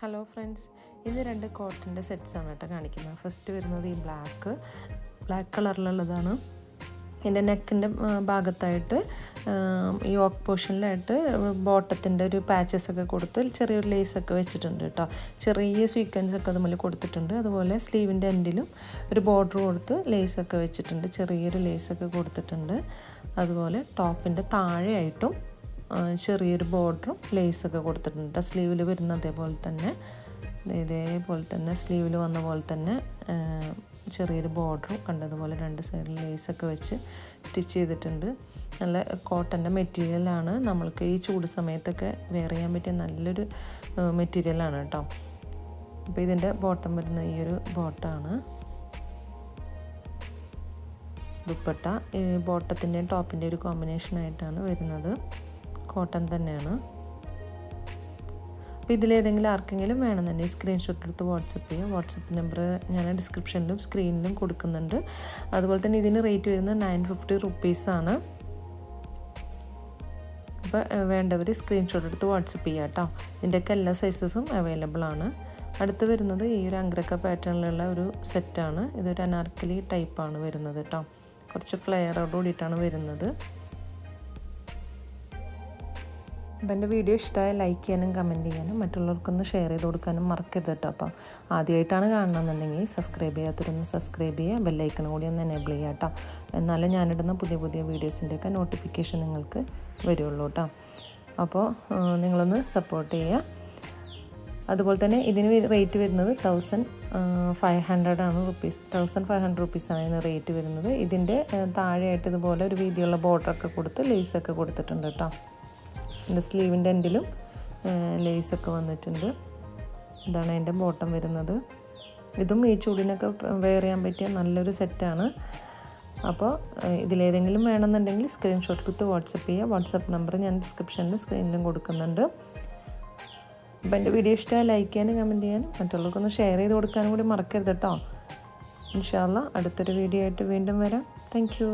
Hello friends, ഇത് രണ്ട് കോട്ടൻ്റെ സെറ്റ്സാണ് കേട്ടോ കാണിക്കുന്നത്. ഫസ്റ്റ് വരുന്നത് ഈ ബ്ലാക്ക് കളറിലുള്ളതാണ്. ഇതിൻ്റെ നെക്കിൻ്റെ ഭാഗത്തായിട്ട് ഈ യോക്ക് പോർഷനിലായിട്ട് ബോട്ടത്തിൻ്റെ ഒരു പാച്ചസൊക്കെ കൊടുത്ത് ചെറിയൊരു ലേസൊക്കെ വെച്ചിട്ടുണ്ട് കേട്ടോ. ചെറിയ സ്വീക്വൻസൊക്കെ അതുപോലെ കൊടുത്തിട്ടുണ്ട്. അതുപോലെ സ്ലീവിൻ്റെ എൻഡിലും ഒരു ബോർഡർ കൊടുത്ത് ലേസൊക്കെ വെച്ചിട്ടുണ്ട്, ചെറിയൊരു ലേസൊക്കെ കൊടുത്തിട്ടുണ്ട്. അതുപോലെ ടോപ്പിൻ്റെ താഴെയായിട്ടും ചെറിയൊരു ബോർഡറും ലേസൊക്കെ കൊടുത്തിട്ടുണ്ട്. സ്ലീവിൽ വരുന്ന ഇതേപോലെ തന്നെ സ്ലീവിൽ വന്ന പോലെ തന്നെ ചെറിയൊരു ബോർഡറും കണ്ടതുപോലെ രണ്ട് സൈഡിൽ ലേസൊക്കെ വെച്ച് സ്റ്റിച്ച് ചെയ്തിട്ടുണ്ട്. നല്ല കോട്ടൻ്റെ മെറ്റീരിയലാണ്. നമ്മൾക്ക് ഈ ചൂട് സമയത്തൊക്കെ വെയർ ചെയ്യാൻ പറ്റിയ നല്ലൊരു മെറ്റീരിയലാണ് കേട്ടോ. അപ്പോൾ ഇതിൻ്റെ ബോട്ടം വരുന്ന ഈ ഒരു ബോട്ടമാണ്. ദുപ്പട്ട ഈ ബോട്ടത്തിൻ്റെയും ടോപ്പിൻ്റെ ഒരു കോമ്പിനേഷനായിട്ടാണ് വരുന്നത്. കോട്ടൺ തന്നെയാണ്. അപ്പോൾ ഇതിലേതെങ്കിലും ആർക്കെങ്കിലും വേണമെന്നുണ്ടെങ്കിൽ സ്ക്രീൻഷോട്ട് എടുത്ത് വാട്സപ്പ് ചെയ്യുക. വാട്സപ്പ് നമ്പർ ഞാൻ ഡിസ്ക്രിപ്ഷനിലും സ്ക്രീനിലും കൊടുക്കുന്നുണ്ട്. അതുപോലെ തന്നെ ഇതിന് റേറ്റ് വരുന്നത് 950 റുപ്പീസാണ്. അപ്പോൾ വേണ്ടവർ സ്ക്രീൻഷോട്ട് എടുത്ത് വാട്സപ്പ് ചെയ്യുക കേട്ടോ. ഇതിൻ്റെയൊക്കെ എല്ലാ സൈസസും അവൈലബിൾ ആണ്. അടുത്ത് വരുന്നത് ഈ ഒരു അംഗ്രക്ക പാറ്റേണിലുള്ള ഒരു സെറ്റാണ്. ഇതൊരു അനാർക്കലി ടൈപ്പാണ് വരുന്നത് കേട്ടോ. കുറച്ച് ഫ്ലെയറോട് കൂടിയിട്ടാണ് വരുന്നത്. അപ്പം എൻ്റെ വീഡിയോ ഇഷ്ടമായ ലൈക്ക് ചെയ്യാനും കമൻറ്റ് ചെയ്യാനും മറ്റുള്ളവർക്കൊന്ന് ഷെയർ ചെയ്ത് കൊടുക്കാനും മറക്കരുത് കേട്ടോ. അപ്പം ആദ്യമായിട്ടാണ് കാണണമെന്നുണ്ടെങ്കിൽ സബ്സ്ക്രൈബ് ചെയ്യാത്തവരൊന്ന് സബ്സ്ക്രൈബ് ചെയ്യുക, ബെല്ലൈക്കൺ കൂടി ഒന്ന് എനേബിൾ ചെയ്യുക കേട്ടോ. എന്നാലും ഞാനിടുന്ന പുതിയ വീഡിയോസിൻ്റെയൊക്കെ നോട്ടിഫിക്കേഷൻ നിങ്ങൾക്ക് വരുള്ളൂ കേട്ടോ. അപ്പോൾ നിങ്ങളൊന്ന് സപ്പോർട്ട് ചെയ്യുക. അതുപോലെ തന്നെ ഇതിന് റേറ്റ് വരുന്നത് 1500 റുപ്പീസാണ് ഇതിന് റേറ്റ് വരുന്നത്. ഇതിൻ്റെ താഴെയായിട്ട് ഇതുപോലെ ഒരു വീതിയുള്ള ബോർഡറൊക്കെ കൊടുത്ത് ലേസൊക്കെ കൊടുത്തിട്ടുണ്ട് കേട്ടോ. എൻ്റെ സ്ലീവിൻ്റെ എൻഡിലും ലേസൊക്കെ വന്നിട്ടുണ്ട്. ഇതാണ് അതിൻ്റെ ബോട്ടം വരുന്നത്. ഇതും ഈ ചൂടിനൊക്കെ വെയർ ചെയ്യാൻ പറ്റിയ നല്ലൊരു സെറ്റാണ്. അപ്പോൾ ഇതിലേതെങ്കിലും വേണമെന്നുണ്ടെങ്കിൽ സ്ക്രീൻഷോട്ട് എടുത്ത് വാട്സപ്പ് ചെയ്യുക. വാട്സപ്പ് നമ്പർ ഞാൻ ഡിസ്ക്രിപ്ഷനിലും സ്ക്രീനിലും കൊടുക്കുന്നുണ്ട്. അപ്പോൾ എൻ്റെ വീഡിയോ ഇഷ്ടമായി ലൈക്ക് ചെയ്യാനും കമൻറ്റ് ചെയ്യാനും മറ്റുള്ളവർക്കൊന്ന് ഷെയർ ചെയ്ത് കൊടുക്കാനും കൂടി മറക്കരുത് കേട്ടോ. ഇൻഷാ അല്ലാഹ് അടുത്തൊരു വീഡിയോ ആയിട്ട് വീണ്ടും വരാം. Thank you.